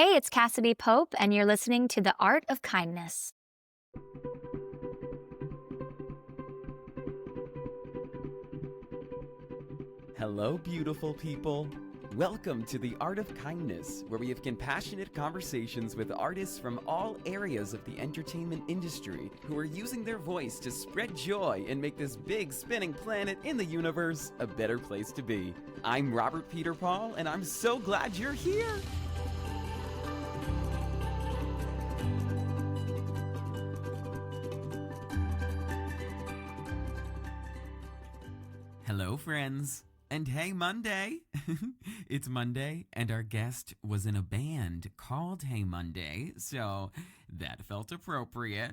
Hey, it's Cassadee Pope, and you're listening to The Art of Kindness. Hello, beautiful people. Welcome to The Art of Kindness, where we have compassionate conversations with artists from all areas of the entertainment industry who are using their voice to spread joy and make this big spinning planet in the universe a better place to be. I'm Robert Peterpaul, and I'm so glad you're here. Hello, friends. And hey, Monday! It's Monday, and our guest was in a band called Hey Monday, so that felt appropriate.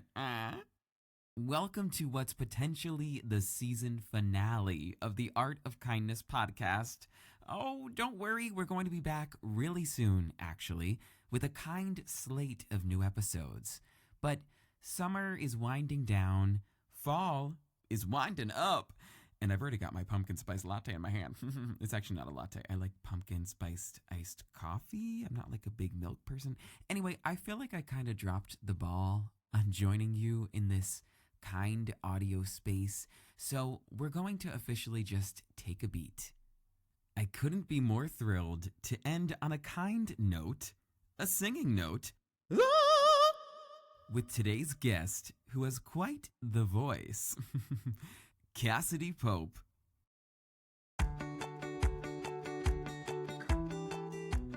Welcome to what's potentially the season finale of the Art of Kindness podcast. Oh, don't worry, we're going to be back really soon, actually, with a kind slate of new episodes. But summer is winding down, fall is winding up. And I've already got my pumpkin spice latte in my hand. It's actually not a latte. I like pumpkin spiced iced coffee. I'm not like a big milk person. Anyway, I feel like I kind of dropped the ball on joining you in this kind audio space. So we're going to officially just take a beat. I couldn't be more thrilled to end on a kind note, a singing note, with today's guest, who has quite the voice. Cassadee Pope.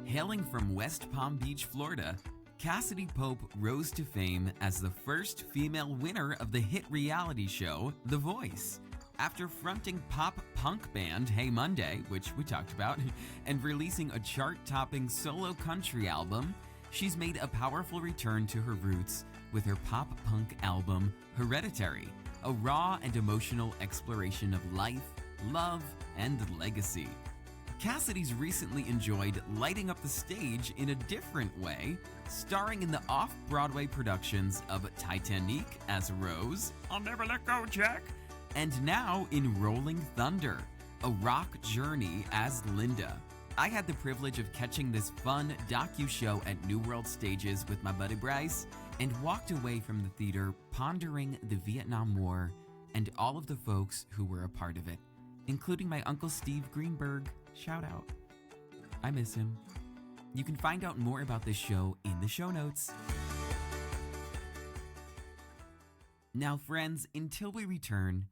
Hailing from West Palm Beach, Florida, Cassadee Pope rose to fame as the first female winner of the hit reality show, The Voice. After fronting pop-punk band Hey Monday, which we talked about, and releasing a chart-topping solo country album, she's made a powerful return to her roots with her pop-punk album, Hereditary, a raw and emotional exploration of life, love, and legacy. Cassadee's recently enjoyed lighting up the stage in a different way, starring in the off-Broadway productions of Titanique as Rose, I'll Never Let Go, Jack, and now in Rolling Thunder, a rock journey as Linda. I had the privilege of catching this fun docu-show at New World Stages with my buddy Bryce, and walked away from the theater pondering the Vietnam War and all of the folks who were a part of it, including my Uncle Steve Greenberg. Shout out. I miss him. You can find out more about this show in the show notes. Now, friends, until we return,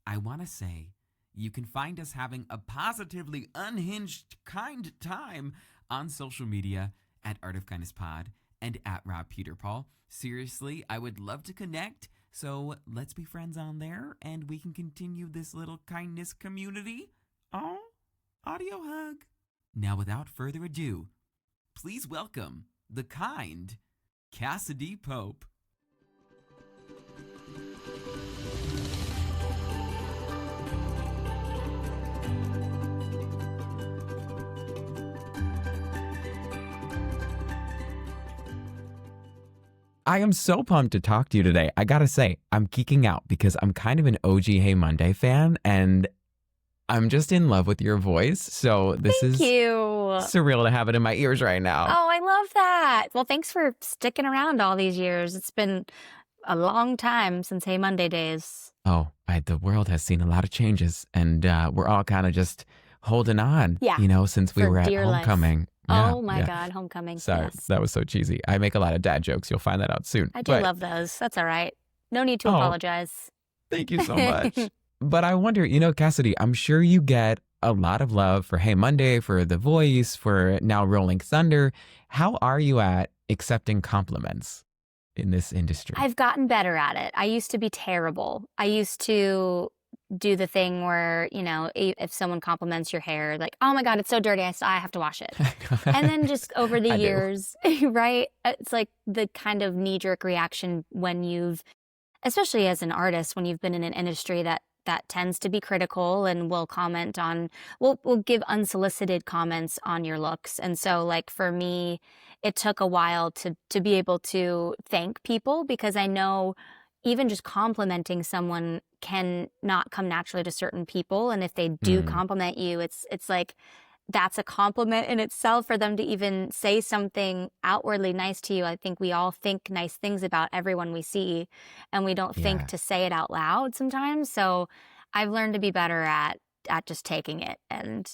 I want to say you can find us having a positively unhinged kind time on social media at Art of Kindness Pod and at Rob Peterpaul. Seriously, I would love to connect, so let's be friends on there, and we can continue this little kindness community. Oh, audio hug. Now, without further ado, please welcome the kind Cassadee Pope. I am so pumped to talk to you today. I gotta say, I'm geeking out because I'm kind of an OG Hey Monday fan, and I'm just in love with your voice. So this is surreal to have it in my ears right now. Oh, I love that. Well, thanks for sticking around all these years. It's been a long time since Hey Monday days. Oh, the world has seen a lot of changes, and we're all kind of just holding on, since we were at homecoming. Yeah, oh my God, homecoming. Sorry, yes. That was so cheesy. I make a lot of dad jokes. You'll find that out soon. I do love those. That's all right. No need to apologize. Thank you so much. But I wonder, Cassadee, I'm sure you get a lot of love for Hey Monday, for The Voice, for now Rolling Thunder. How are you at accepting compliments in this industry? I've gotten better at it. I used to be terrible. I used to do the thing where, if someone compliments your hair, like, oh my God, it's so dirty, I have to wash it. And then just over the years, right? It's like the kind of knee-jerk reaction when especially as an artist, when you've been in an industry that tends to be critical and will give unsolicited comments on your looks. And so like for me, it took a while to be able to thank people, because I know even just complimenting someone can not come naturally to certain people. And if they do compliment you, it's like that's a compliment in itself for them to even say something outwardly nice to you. I think we all think nice things about everyone we see, and we don't think Yeah. to say it out loud sometimes. So I've learned to be better at just taking it, and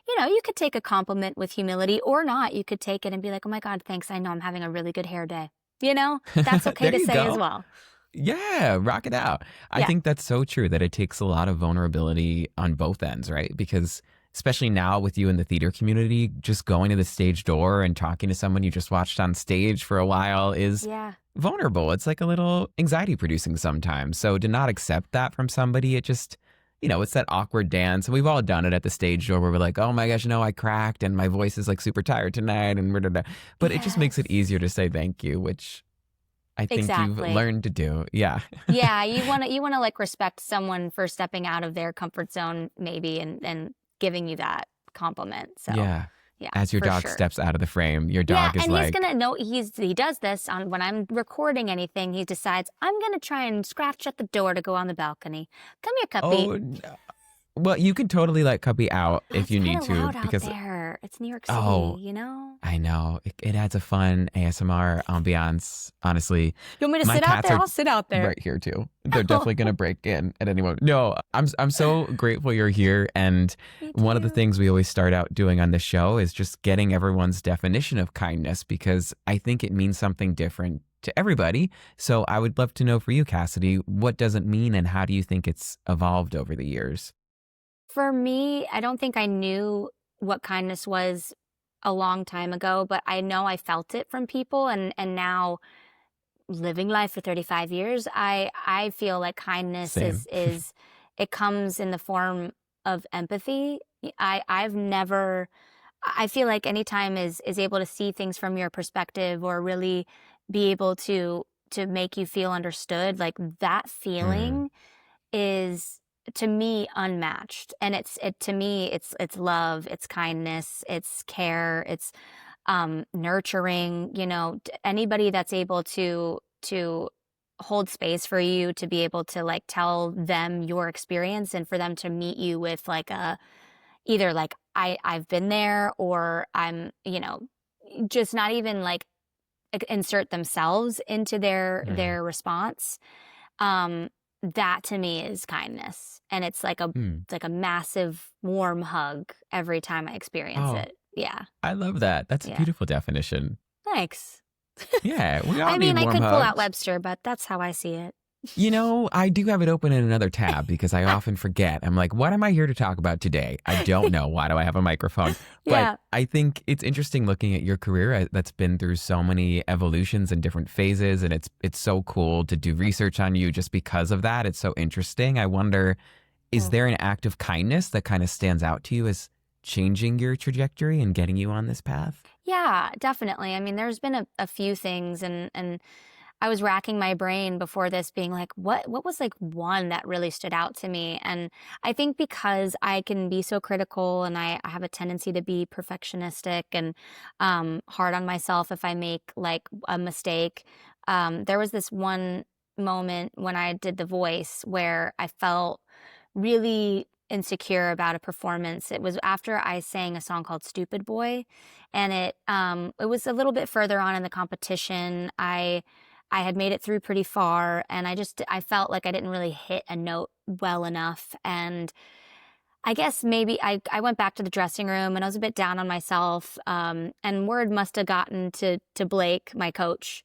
you could take a compliment with humility or not. You could take it and be like, "Oh my God, thanks. I know I'm having a really good hair day." That's okay There to you say as go. well. Yeah, rock it out. I Yeah. think that's so true that it takes a lot of vulnerability on both ends, right? Because especially now with you in the theater community, just going to the stage door and talking to someone you just watched on stage for a while is Yeah. vulnerable. It's like a little anxiety producing sometimes. So to not accept that from somebody, it just, it's that awkward dance. And we've all done it at the stage door where we're like, oh my gosh, no, I cracked and my voice is like super tired tonight. And blah, blah, blah. But it just makes it Yes. easier to say thank you, which I think you've Exactly. learned to do. Yeah. Yeah, you wanna like respect someone for stepping out of their comfort zone maybe and giving you that compliment. So, Yeah. yeah, As your for dog sure. steps out of the frame, your Yeah, dog is and he's like, gonna know he does this on when I'm recording anything. He decides I'm gonna try and scratch at the door to go on the balcony. Come here, Cuppy. oh, no. Well, you can totally let Cubby out Oh, if it's you kind need of to loud out because, there. It's New York oh, City. I know. It adds a fun ASMR ambiance. Honestly, You want me to my sit out cats there? are I'll sit out there. right here too. They're definitely going to break in at any moment. No, I'm so grateful you're here. And Me one of the too. things we always start out doing on this show is just getting everyone's definition of kindness because I think it means something different to everybody. So I would love to know for you, Cassidy, what does it mean and how do you think it's evolved over the years? For me, I don't think I knew what kindness was a long time ago, but I know I felt it from people, and now living life for 35 years, I feel like kindness Same. is it comes in the form of empathy. I've never I feel like anytime is able to see things from your perspective or really be able to make you feel understood, like that Mm, feeling is to me unmatched. And to me it's love, it's kindness, it's care, it's nurturing, anybody that's able to hold space for you to be able to like tell them your experience and for them to meet you with like a either like I've been there or I'm, just not even like insert themselves into mm, their response. um that to me is kindness, and mm. it's like a massive warm hug every time I experience Oh, it. Yeah. I love that. That's a Yeah. beautiful definition. Thanks. Yeah, we all I need mean, I warm could pull out hugs. Webster, but that's how I see it. I do have it open in another tab because I often forget. I'm like, what am I here to talk about today? I don't know. Why do I have a microphone? But Yeah. I think it's interesting looking at your career that's been through so many evolutions and different phases. And it's so cool to do research on you just because of that. It's so interesting. I wonder, is Oh. there an act of kindness that kind of stands out to you as changing your trajectory and getting you on this path? Yeah, definitely. I mean, there's been a few things, and I was racking my brain before this being like, what was like one that really stood out to me? And I think because I can be so critical and I have a tendency to be perfectionistic and hard on myself if I make like a mistake. There was this one moment when I did The Voice where I felt really insecure about a performance. It was after I sang a song called Stupid Boy, and it was a little bit further on in the competition. I had made it through pretty far, and I felt like I didn't really hit a note well enough. And I guess maybe I went back to the dressing room and I was a bit down on myself. And word must have gotten to Blake, my coach,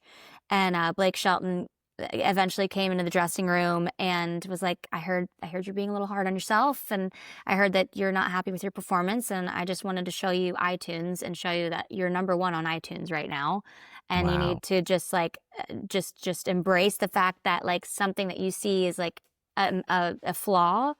and Blake Shelton eventually came into the dressing room and was like, I heard you're being a little hard on yourself, and I heard that you're not happy with your performance, and I just wanted to show you iTunes and show you that you're number one on iTunes right now, and you Wow. need to just like just embrace the fact that like something that you see is like a flaw,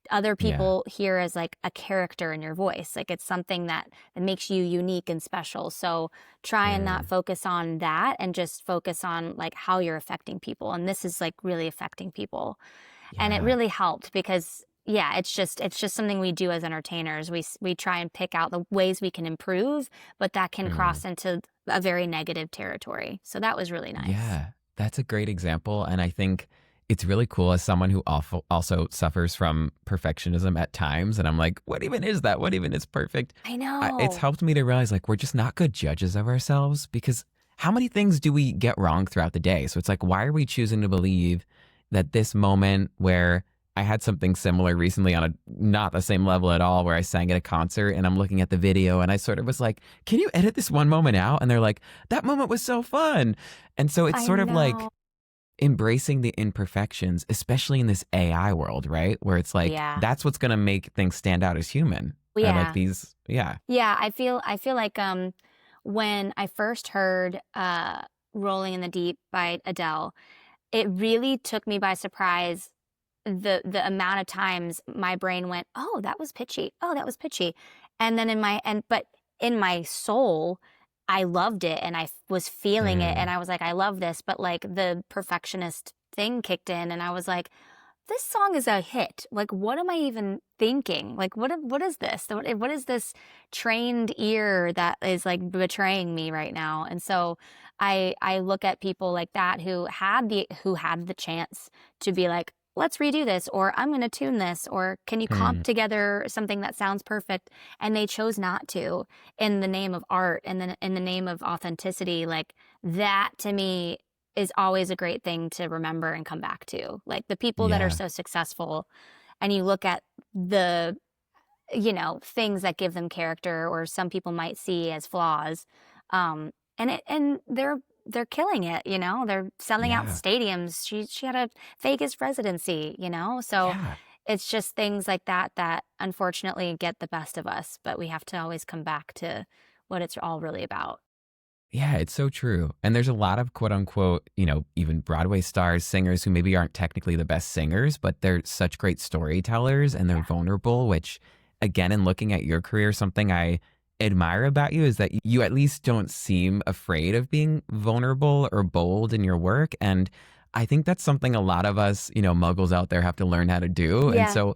other Yeah. people hear as like a character in your voice. Like it's something that makes you unique and special. So try and not Mm, focus on that and just focus on like how you're affecting people. And this is like really affecting people. And it yeah. really helped because yeah, it's just something we do as entertainers. We try and pick out the ways we can improve, but that can Mm. cross into a very negative territory. So that was really nice. Yeah, that's a great example. And I think it's really cool as someone who also suffers from perfectionism at times. And I'm like, what even is that? What even is perfect? I It's know. helped me to realize like we're just not good judges of ourselves because how many things do we get wrong throughout the day? So it's like, why are we choosing to believe that this moment where I had something similar recently on a not the same level at all, where I sang at a concert and I'm looking at the video and I sort of was like, can you edit this one moment out? And they're like, that moment was so fun. And so it's I sort of know. like embracing the imperfections, especially in this AI world, right? Where it's like, Yeah. that's what's going to make things stand out as human. Are like Yeah. these, yeah. Yeah, I feel like when I first heard Rolling in the Deep by Adele, it really took me by surprise the amount of times my brain went, "Oh, that was pitchy. Oh, that was pitchy." And then but in my soul, I loved it and was feeling it and Mm, I was like, "I love this." But like the perfectionist thing kicked in and I was like, this song is a hit. Like, what am I even thinking? Like, what is this? What is this trained ear that is like betraying me right now? And so I look at people like that who had the chance to be like, let's redo this, or I'm going to tune this, or can you comp mm, together something that sounds perfect? And they chose not to in the name of art and then in the name of authenticity. Like that to me is always a great thing to remember and come back to. Like the people that are yeah. so successful and you look at the, things that give them character or some people might see as flaws. And they're killing it, They're selling out Yeah. stadiums. She had a Vegas residency. So Yeah. it's just things like that unfortunately get the best of us, but we have to always come back to what it's all really about. Yeah, it's so true. And there's a lot of quote unquote, even Broadway stars, singers who maybe aren't technically the best singers, but they're such great storytellers and they're Yeah. vulnerable, which again, in looking at your career, something I admire about you is that you at least don't seem afraid of being vulnerable or bold in your work. And I think that's something a lot of us, muggles out there have to learn how to do. And Yeah. so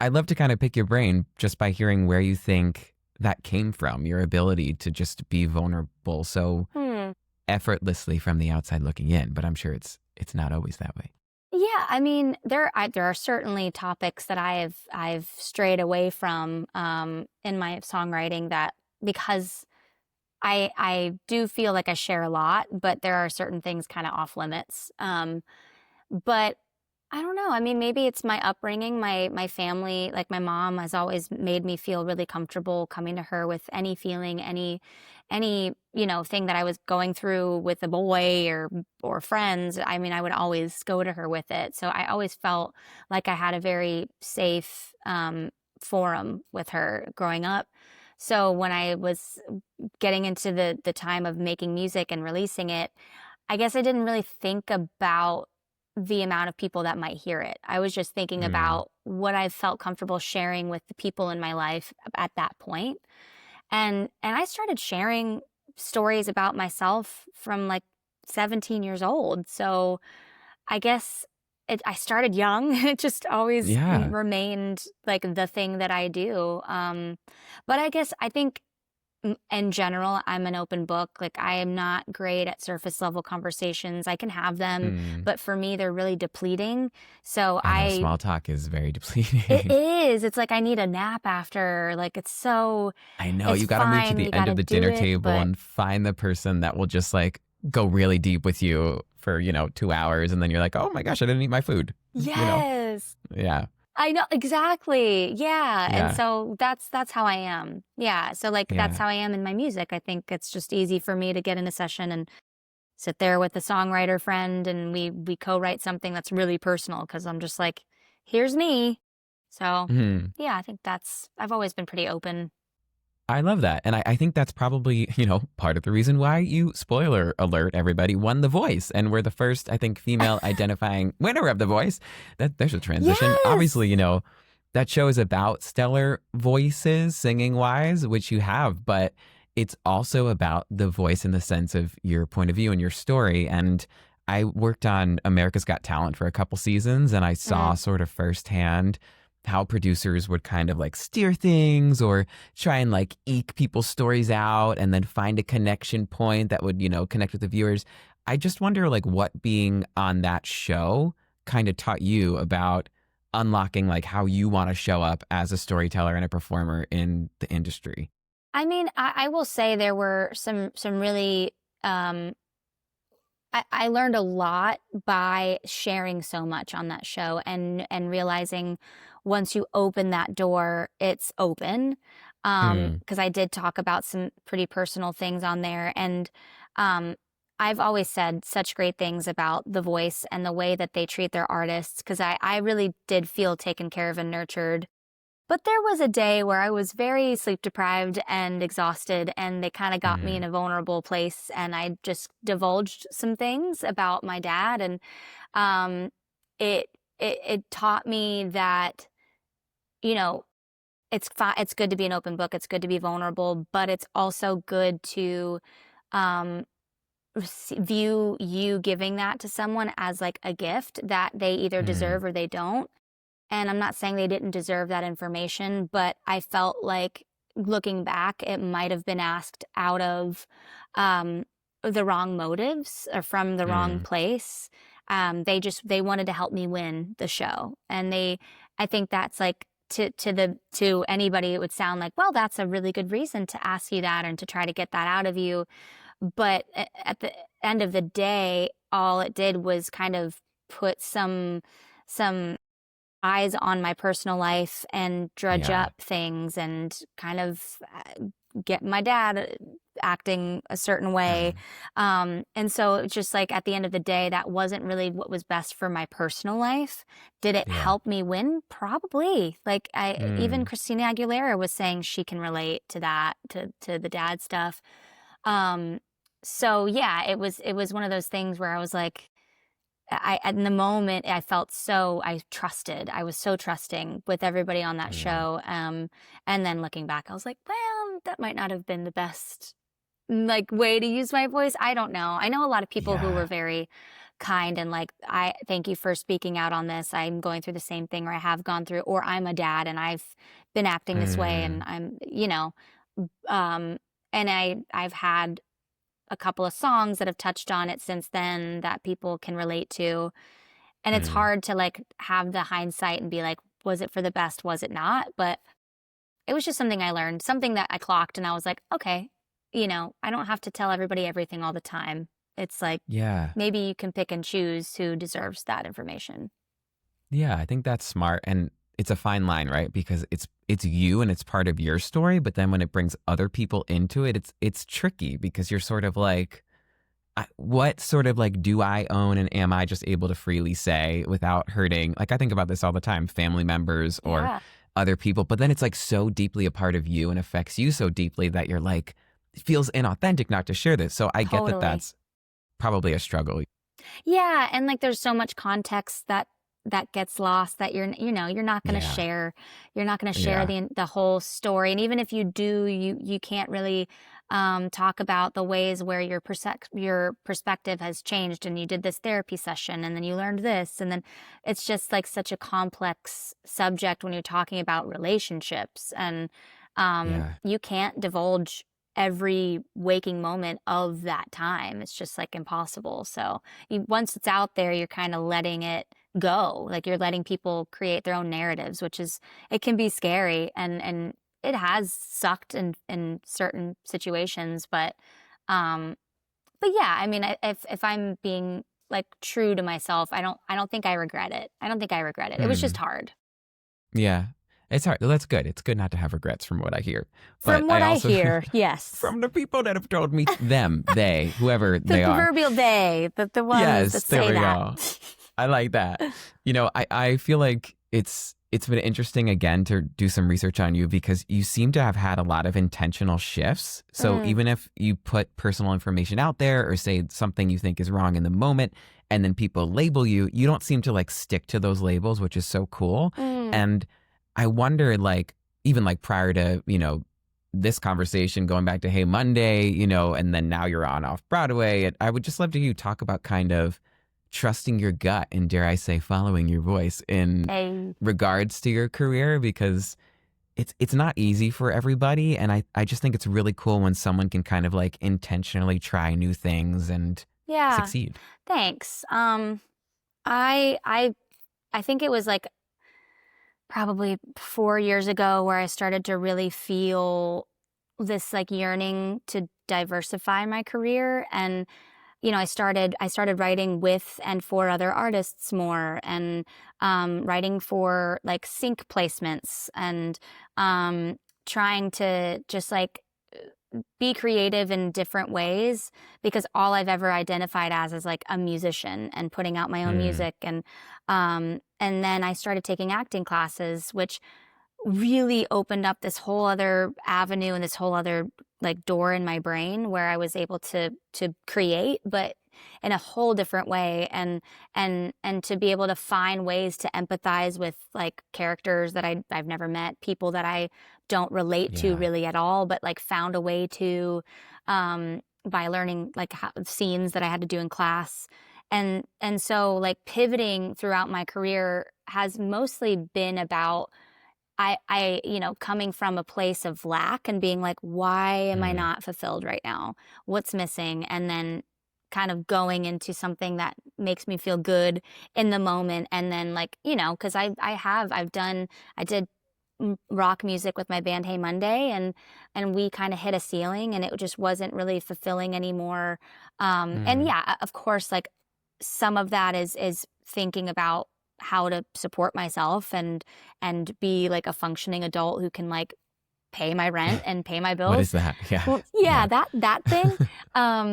I'd love to kind of pick your brain just by hearing where you think that came from, your ability to just be vulnerable so Hmm. effortlessly from the outside looking in. But I'm sure it's not always that way. Yeah, I mean, there are certainly topics that I've strayed away from in my songwriting that because I do feel like I share a lot, but there are certain things kind of off limits. But I don't know. I mean, maybe it's my upbringing, my family, like my mom has always made me feel really comfortable coming to her with any feeling, any thing that I was going through with a boy or friends. I mean, I would always go to her with it. So I always felt like I had a very safe forum with her growing up. So when I was getting into the time of making music and releasing it, I guess I didn't really think about the amount of people that might hear it. I was just thinking Mm, about what I felt comfortable sharing with the people in my life at that point. And I started sharing stories about myself from like 17 years old. So I guess I started young. It just always yeah. remained like the thing that I do. But I think in general, I'm an open book. Like I am not great at surface level conversations. I can have them, Mm. but for me, they're really depleting. So I know small talk is very it depleting. is. It's like I need a nap after. Like I know it's you got to move to fine. the You got end to of the do dinner it, table but and find the person that will just like go really deep with you for, 2 hours. And then you're like, oh my gosh, I didn't eat my food. you know? yes. Yeah. I know exactly. Yeah. And Yeah. so that's how I am. Yeah. So like that's Yeah. how I am in my music. I think it's just easy for me to get in a session and sit there with a songwriter friend and we co-write something that's really personal because I'm just like, here's me. So Mhm. yeah, I think I've always been pretty open. I love that. And I think that's probably, part of the reason why you, spoiler alert, everybody, won The Voice and were the first, I think, female identifying winner of The Voice. There's a transition. Obviously, Yes. that show is about stellar voices, singing wise, which you have, but it's also about the voice in the sense of your point of view and your story. And I worked on America's Got Talent for a couple seasons and I saw Mm, sort of firsthand how producers would kind of like steer things or try and like eke people's stories out and then find a connection point that would, connect with the viewers. I just wonder like what being on that show kind of taught you about unlocking like how you want to show up as a storyteller and a performer in the industry? I mean, I will say there were some really I learned a lot by sharing so much on that show and realizing once you open that door, it's open. Mm, Because I did talk about some pretty personal things on there. And um, I've always said such great things about The Voice and the way that they treat their artists, because I really did feel taken care of and nurtured. But there was a day where I was very sleep deprived and exhausted, and they kind of got me in mm, a vulnerable place. And I just divulged some things about my dad, and um, it taught me that, you know, it's good to be an open book. It's good to be vulnerable, but it's also good to um, view you giving that to someone as like a gift that they either mm, deserve or they don't. And I'm not saying they didn't deserve that information, but I felt like looking back, it might have been asked out of um, the wrong motives or from the wrong mm. place. They wanted to help me win the show, and I think that's like to anybody, it would sound like, well, that's a really good reason to ask you that and to try to get that out of you. But at the end of the day, all it did was kind of put some eyes on my personal life and drudge Yeah. up things and kind of get my dad acting a certain way. Mm, And so it's just like at the end of the day, that wasn't really what was best for my personal life. Did it yeah. help me win? Probably. Like even Mm, Christina Aguilera was saying she can relate to that, to the dad stuff. Um, so yeah, it was one of those things where I was like, in the moment I felt I was so trusting with everybody on that mm. show. And then looking back, I was like, well, that might not have been the best like way to use my voice. I don't know. I know a lot of people who were Yeah. very kind and like, I thank you for speaking out on this. I'm going through the same thing, or I have gone through, or I'm a dad and I've been acting this way, and Mm, um, and I've had a couple of songs that have touched on it since then that people can relate to. And it's mm. hard to like have the hindsight and be like, was it for the best? Was it not? But it was just something I learned, something that I clocked, and I was like, okay, I don't have to tell everybody everything all the time. It's like Yeah. maybe you can pick and choose who deserves that information. Yeah, I think that's smart, and it's a fine line, right? Because it's you and it's part of your story, but then when it brings other people into it, it's tricky because you're sort of like, what sort of like do I own and am I just able to freely say without hurting? Like I think about this all the time, family members or Yeah, other people, but then it's like so deeply a part of you and affects you so deeply that you're like, it feels inauthentic not to share this. So I get that totally. that's probably a struggle. Yeah, and like there's so much context that gets lost, that you're not going to Yeah. share, Yeah. the whole story. And even if you do, you can't really talk about the ways where your perspective has changed, and you did this therapy session and then you learned this, and then it's just like such a complex subject when you're talking about relationships. And Yeah. you can't divulge every waking moment of that time. It's just like impossible. So once it's out there, you're kind of letting it go. Like you're letting people create their own narratives, which is, it can be scary, and it has sucked in certain situations. But yeah, I mean, if I'm being like true to myself, I don't think I regret it. I don't think I regret it. It was just Hmm. hard. Yeah. It's hard. Well, that's good. It's good not to have regrets from what I hear. But From I what I also, hear, yes. from the people that have told me, them, they, whoever The they are. proverbial they, the ones that Yes, there say we that. go. I like that. I feel like it's been interesting again to do some research on you because you seem to have had a lot of intentional shifts. So Mm, even if you put personal information out there or say something you think is wrong in the moment and then people label you, you don't seem to like stick to those labels, which is so cool. mm. And I wonder like even like prior to, this conversation going back to Hey Monday, and then now you're on off Broadway. And I would just love to hear you talk about kind of trusting your gut and dare I say following your voice in A regards to your career because it's not easy for everybody and I just think it's really cool when someone can kind of like intentionally try new things and Yeah, succeed. thanks. I I think it was like probably 4 years ago where I started to really feel this like yearning to diversify my career. And I started writing with and for other artists more, and writing for like sync placements, and trying to just like be creative in different ways, because all I've ever identified as is like a musician and putting out my own Mm. music. And then I started taking acting classes, which really opened up this whole other avenue and this whole other like door in my brain where I was able to create, but in a whole different way. And to be able to find ways to empathize with like characters that I've never met, people that I don't relate to Yeah. really at all, but like found a way to, by learning like scenes that I had to do in class. And so like pivoting throughout my career has mostly been about coming from a place of lack and being like, why am I Mm. not fulfilled right now? What's missing? And then kind of going into something that makes me feel good in the moment. And then like, because I did rock music with my band Hey Monday, and we kind of hit a ceiling, and it just wasn't really fulfilling anymore. And Mm. yeah, of course, like some of that is thinking about how to support myself and be like a functioning adult who can like pay my rent and pay my What is bills. that? Yeah. Well, yeah, Yeah. that thing.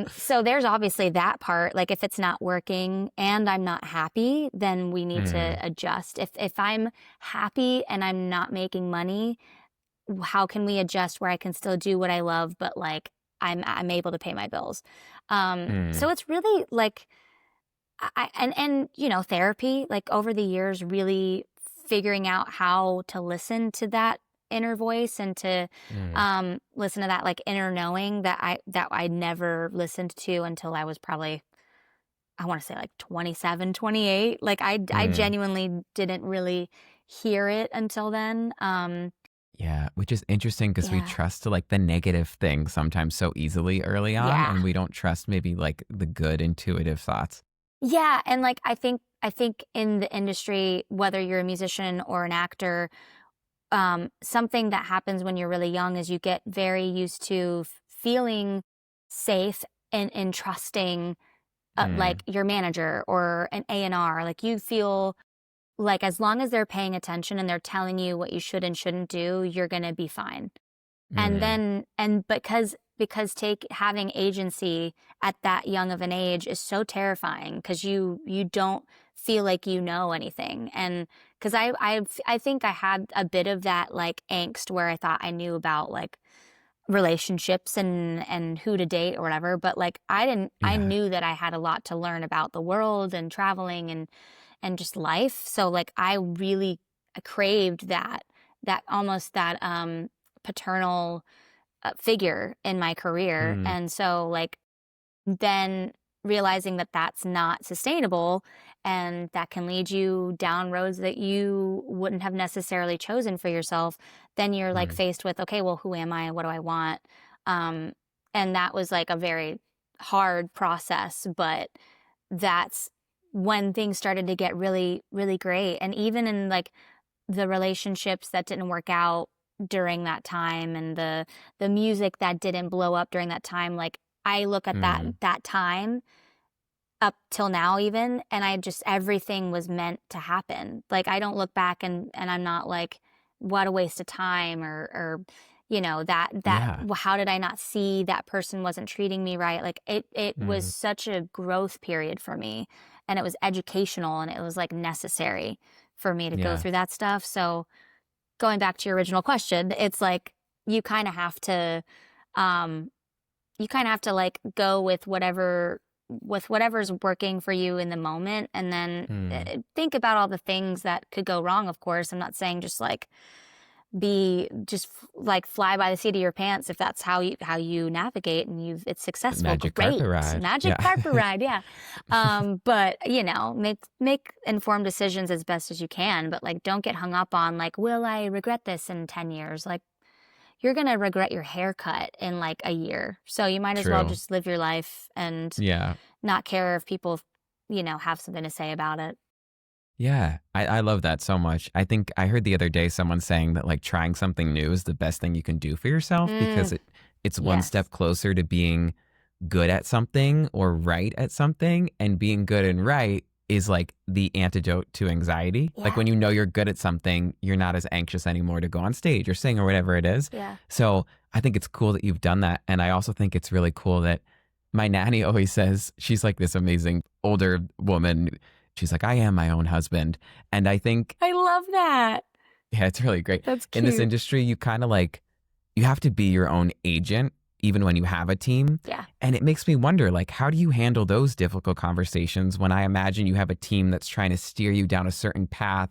So there's obviously that part. Like if it's not working and I'm not happy, then we need to Mm. adjust. If I'm happy and I'm not making money, how can we adjust where I can still do what I love, but like I'm able to pay my bills. So Mm. it's really like therapy, like over the years, really figuring out how to listen to that inner voice and to Mm. listen to that like inner knowing that I never listened to until I was probably, I want to say like 27, 28. Like I Mm. genuinely didn't really hear it until then. Yeah, which is interesting because we Yeah. trust to like the negative things sometimes so easily early on, Yeah. and we don't trust maybe like the good intuitive thoughts. Yeah, and like I think in the industry, whether you're a musician or an actor, something that happens when you're really young is you get very used to feeling safe and trusting Mm. like your manager or an A&R. Like you feel like as long as they're paying attention and they're telling you what you should and shouldn't do, you're going to be fine. And Mm. then and because take having agency at that young of an age is so terrifying, because you don't feel like you know anything. And because I think I had a bit of that like angst where I thought I knew about like relationships and who to date or whatever, but like I didn't. I Yeah. knew that I had a lot to learn about the world and traveling and just life. So like I really craved that almost that paternal figure in my career. Mm. And so like then realizing that that's not sustainable, and that can lead you down roads that you wouldn't have necessarily chosen for yourself, then you're like Mm. faced with, okay, well, who am I? What do I want? Um, and that was like a very hard process, but that's when things started to get really, really great. And even in like the relationships that didn't work out during that time, and the music that didn't blow up during that time, like I look at Mm. that time up till now even, and I just everything was meant to happen. Like I don't look back and I'm not like, what a waste of time, or that Yeah. how did I not see that person wasn't treating me right? Like it was Mm. such a growth period for me, and it was educational, and it was like necessary for me to go Yeah. through that stuff. So going back to your original question, it's like you kind of have to um you kind of have to like go with whatever's working for you in the moment, and then Mm. think about all the things that could go wrong. Of course, I'm not saying just like be just like fly by the seat of your pants. If that's how you navigate and it's successful, Magic carpet great. ride. Magic Yeah. carpet ride, yeah. But make informed decisions as best as you can, but like don't get hung up on like, will I regret this in 10 years? Like you're going to regret your haircut in like a year. So you might as well True. just live your life and Yeah. not care if people have something to say about it. Yeah, I love that so much. I think I heard the other day someone saying that like trying something new is the best thing you can do for yourself because Mm, it's one yes. step closer to being good at something or right at something. And being good and right is like the antidote to anxiety. Like Yeah. when you know you're good at something, you're not as anxious anymore to go on stage or sing or whatever it is. Yeah. So I think it's cool that you've done that. And I also think it's really cool that my nanny always says, she's like this amazing older woman. She's like, I am my own husband. And I think, I love that. yeah, it's really great. That's In this cute. industry, you kind of like, you have to be your own agent, even when you have a team. Yeah. And it makes me wonder, like, how do you handle those difficult conversations when I imagine you have a team that's trying to steer you down a certain path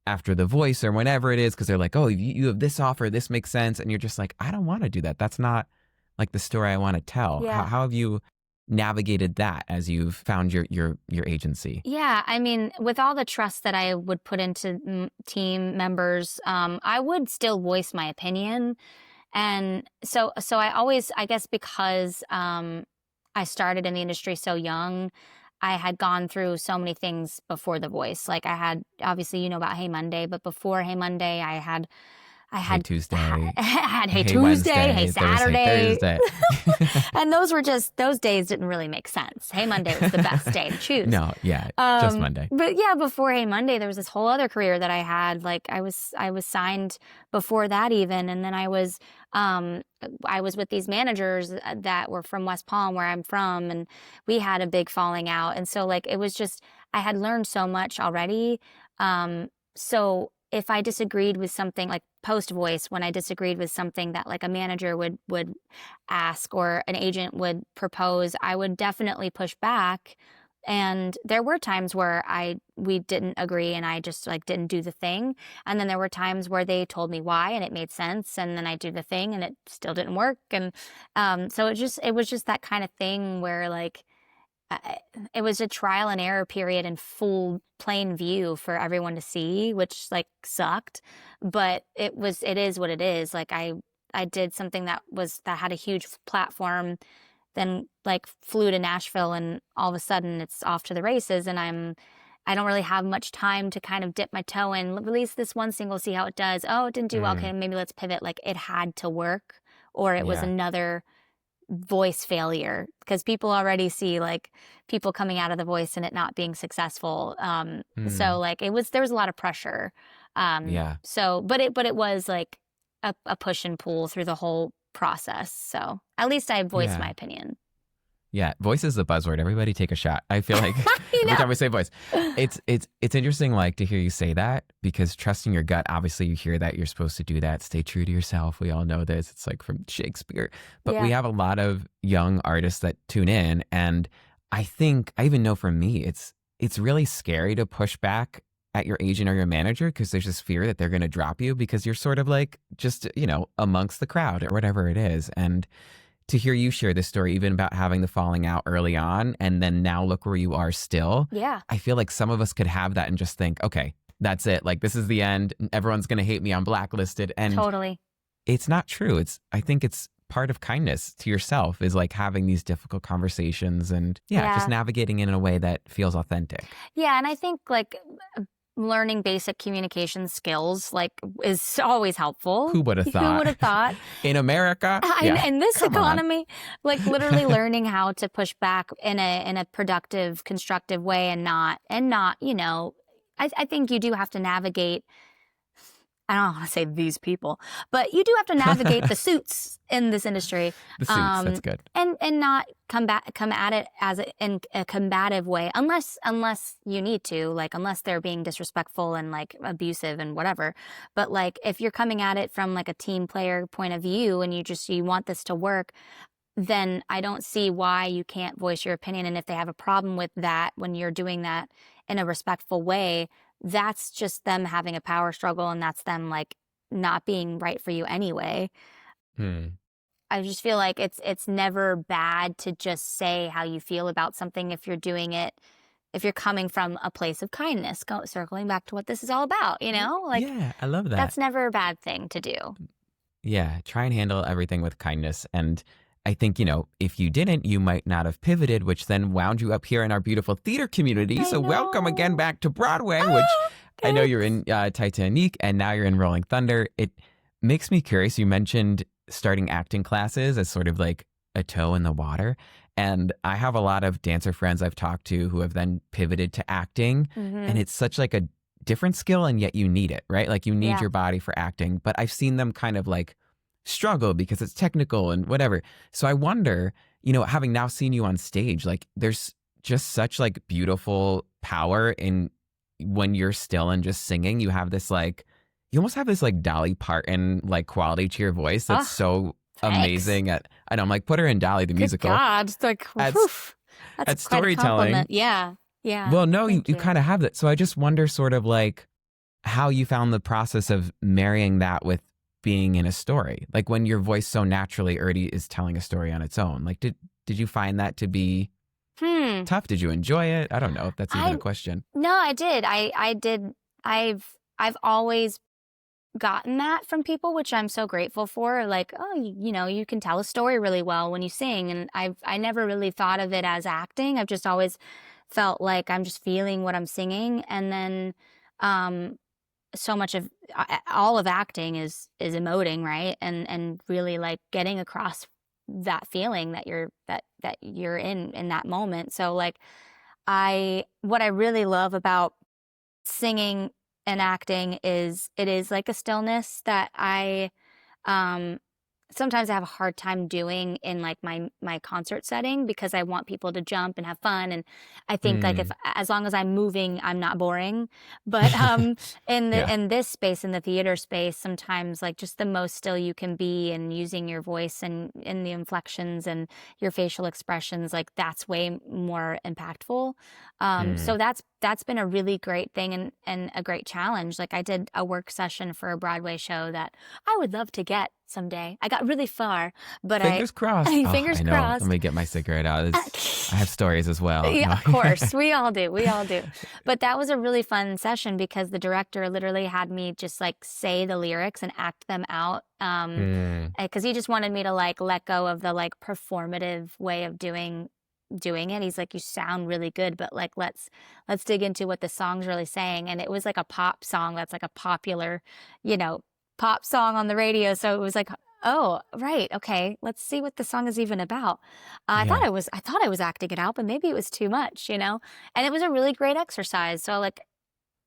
after The Voice or whenever it is, because they're like, oh, you have this offer, this makes sense. And you're just like, I don't want to do that. That's not like the story I want to tell. Yeah. How have you navigated that as you've found your agency? Yeah, I mean, with all the trust that I would put into team members, I would still voice my opinion. And so I always, I guess because I started in the industry so young, I had gone through so many things before The Voice. Like I had, obviously, you know about Hey Monday, but before Hey Monday, I Hey had Tuesday, had Hey hey Tuesday, Hey Wednesday, Saturday. Thursday. And those were just, those days didn't really make sense. Hey Monday was the best day to choose. No, yeah, just Monday. But yeah, before Hey Monday, there was this whole other career that I had. Like I was signed before that even, and then I was with these managers that were from West Palm, where I'm from, and we had a big falling out. And so like it was just, I had learned so much already. So if I disagreed with something like post Voice, when I disagreed with something that like a manager would ask or an agent would propose, I would definitely push back. And there were times where we didn't agree and I just like didn't do the thing. And then there were times where they told me why and it made sense, and then I do the thing and it still didn't work. And so it was just that kind of thing where like it was a trial and error period in full plain view for everyone to see, which like sucked, but it is what it is. Like I did something that had a huge platform, then like flew to Nashville, and all of a sudden it's off to the races, and I don't really have much time to kind of dip my toe in, release this one single, see how it does. Oh, it didn't do well. Okay, maybe let's pivot. Like it had to work, or it was Yeah. another Voice failure, because people already see like people coming out of The Voice and it not being successful. So like there was a lot of pressure. Yeah. So but it was like a push and pull through the whole process. So at least I voiced my opinion. Yeah, voice is the buzzword. Everybody take a shot. I feel like every time we say voice, it's interesting like to hear you say that, because trusting your gut, obviously you hear that you're supposed to do that. Stay true to yourself. We all know this. It's like from Shakespeare. But we have a lot of young artists that tune in, and I even know for me, it's really scary to push back at your agent or your manager, because there's this fear that they're going to drop you because you're sort of like just, amongst the crowd or whatever it is. And to hear you share this story, even about having the falling out early on, and then now look where you are still. Yeah. I feel like some of us could have that and just think, okay, that's it. Like, this is the end. Everyone's going to hate me. I'm blacklisted. And Totally. it's not true. I think it's part of kindness to yourself is like having these difficult conversations and just navigating in a way that feels authentic. Yeah. And I think like learning basic communication skills like is always helpful. Who would have thought? Who would have thought? In America? In this economy, like literally learning how to push back in a productive, constructive way, and not, I think you do have to navigate. I don't want to say these people, but you do have to navigate the suits in this industry. The suits, that's good. And not come at it in a combative way, unless you need to, like unless they're being disrespectful and like abusive and whatever. But like if you're coming at it from like a team player point of view and you want this to work, then I don't see why you can't voice your opinion. And if they have a problem with that when you're doing that in a respectful way, that's just them having a power struggle, and that's them like not being right for you anyway. I just feel like it's never bad to just say how you feel about something if you're doing it, if you're coming from a place of kindness, circling back to what this is all about, like yeah, I love that. That's never a bad thing to do. Yeah, try and handle everything with kindness. And I think, if you didn't, you might not have pivoted, which then wound you up here in our beautiful theater community. So welcome again back to Broadway, which I know you're in Titanique and now you're in Rolling Thunder. It makes me curious. You mentioned starting acting classes as sort of like a toe in the water. And I have a lot of dancer friends I've talked to who have then pivoted to acting. And it's such like a different skill, and yet you need it, right? Like you need your body for acting. But I've seen them kind of like struggle because it's technical and whatever. So I wonder, having now seen you on stage, like there's just such like beautiful power in when you're still and just singing. You have this like, you almost have this like Dolly Parton like quality to your voice that's so amazing. I know, I'm like, put her in Dolly the musical. God, it's like, that's quite storytelling. A yeah. Well, no, you kind of have that. So I just wonder sort of like how you found the process of marrying that with being in a story, like when your voice so naturally already is telling a story on its own. Like, did you find that to be tough? Did you enjoy it? I don't know if that's even a question. No, I did. I did. I've always gotten that from people, which I'm so grateful for. Like, oh, you can tell a story really well when you sing, and I never really thought of it as acting. I've just always felt like I'm just feeling what I'm singing, and then so much of all of acting is emoting, right? And really like getting across that feeling that you're in that moment. So like what I really love about singing and acting is it is like a stillness that I sometimes I have a hard time doing in like my concert setting, because I want people to jump and have fun, and I think like as long as I'm moving, I'm not boring. But in this space, in the theater space, sometimes like just the most still you can be, and using your voice and in the inflections and your facial expressions, like that's way more impactful. So that's been a really great thing and a great challenge. Like I did a work session for a Broadway show that I would love to get someday. I got really far, but fingers crossed. Fingers crossed. Let me get my cigarette out. I have stories as well. Yeah, of course. We all do. But that was a really fun session because the director literally had me just like say the lyrics and act them out. Because he just wanted me to like let go of the like performative way of doing it. He's like, you sound really good, but like let's dig into what the song's really saying. And it was like a pop song that's like a popular, pop song on the radio. So it was like, oh, right, okay, let's see what the song is even about. I thought I was acting it out, but maybe it was too much, And it was a really great exercise. So like,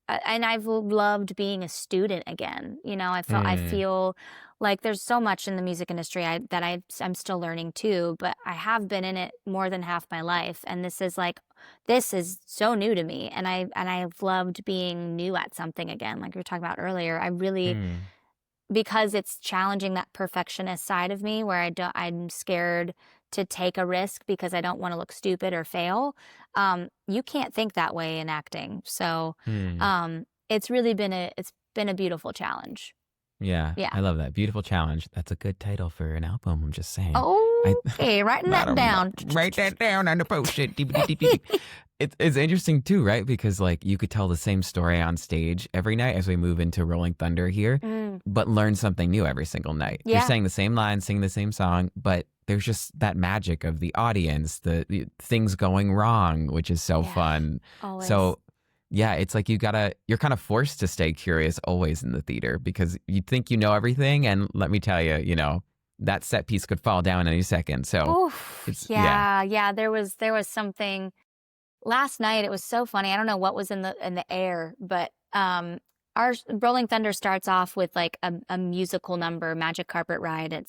and I've loved being a student again. I feel like there's so much in the music industry that I'm still learning too, but I have been in it more than half my life, and this is so new to me, and I've loved being new at something again, like we were talking about earlier. I really because it's challenging that perfectionist side of me, where I'm scared to take a risk because I don't want to look stupid or fail. You can't think that way in acting. So it's really been a beautiful challenge. Yeah, I love that. Beautiful challenge. That's a good title for an album, I'm just saying. Okay, writing that down. Write that down on the post-it. It's interesting too, right? Because like you could tell the same story on stage every night as we move into Rolling Thunder here, but learn something new every single night. Yeah. You're saying the same line, singing the same song, but there's just that magic of the audience, the things going wrong, which is so fun. Always. So yeah, it's like you're kind of forced to stay curious always in the theater, because you think you know everything, and let me tell you, that set piece could fall down any second. So there was something last night. It was so funny. I don't know what was in the air, but our Rolling Thunder starts off with like a musical number, Magic Carpet Ride.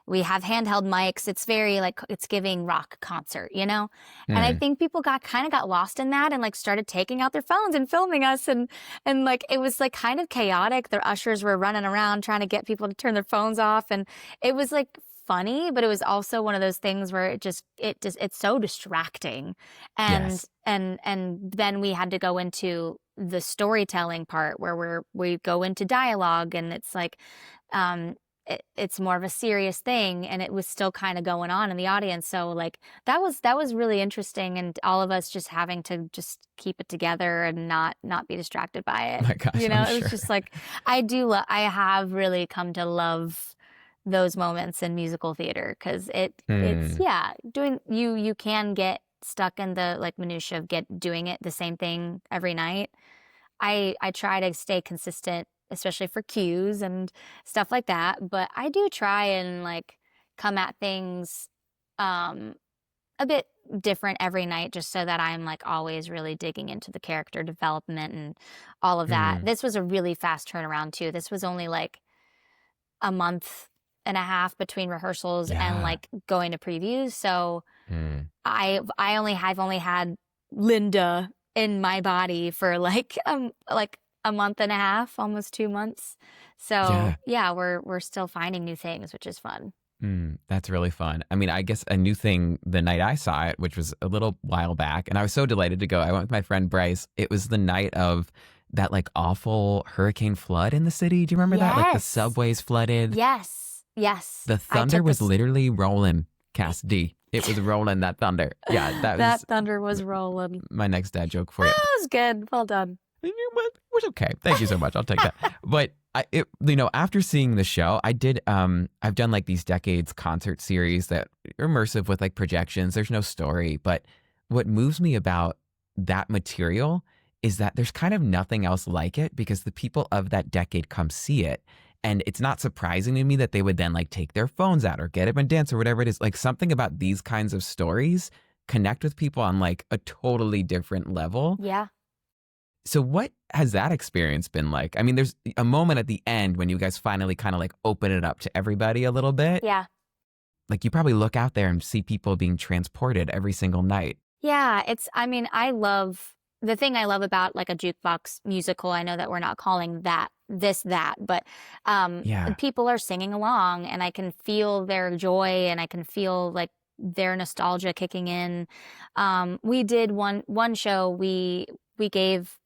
We have handheld mics. It's very like, it's giving rock concert, And I think people got lost in that and like started taking out their phones and filming us. And like, it was like kind of chaotic. Their ushers were running around trying to get people to turn their phones off. And it was like funny, but it was also one of those things where it's so distracting. And then we had to go into the storytelling part where we go into dialogue, and it's like, it's more of a serious thing, and it was still kind of going on in the audience. So like that was really interesting, and all of us just having to just keep it together and not be distracted by it. Oh my gosh, it was just like I have really come to love those moments in musical theater, because it's Hmm. doing you can get stuck in the like minutia of doing it the same thing every night. I try to stay consistent, especially for cues and stuff like that, but I do try and like come at things um a bit different every night, just so that I'm like always really digging into the character development and all of that. Hmm. This was a really fast turnaround too. This was only like a month and a half between rehearsals and Yeah. like going to previews. So Hmm. I've only had Linda in my body for like a month and a half, almost 2 months. So Yeah. yeah, we're still finding new things, which is fun. That's really fun. I mean, I guess a new thing the night I saw it, which was a little while back, and I was so delighted to go. I went with my friend Bryce. It was the night of that like awful hurricane flood in the city. Do you remember that? Like the Yes. subways flooded. Yes. Yes. The I thunder took was this. literally rolling, Cassadee. It was rolling that thunder. Yeah, that That was thunder was rolling. my next dad joke for you. That was good. Well done. It was okay. Thank you so much. I'll take that. But after seeing the show, I did. I've done like these decades concert series that are immersive with like projections. There's no story, but what moves me about that material is that there's kind of nothing else like it because the people of that decade come see it. And it's not surprising to me that they would then like take their phones out or get up and dance or whatever it is. Like something about these kinds of stories connect with people on like a totally different level. Yeah. So what has that experience been like? I mean, there's a moment at the end when you guys finally kind of like open it up to everybody a little bit. Yeah. Like you probably look out there and see people being transported every single night. Yeah, I mean, the thing I love about like a jukebox musical. I know that we're not calling that, but Yeah. people are singing along and I can feel their joy and I can feel like their nostalgia kicking in. We did one show, we gave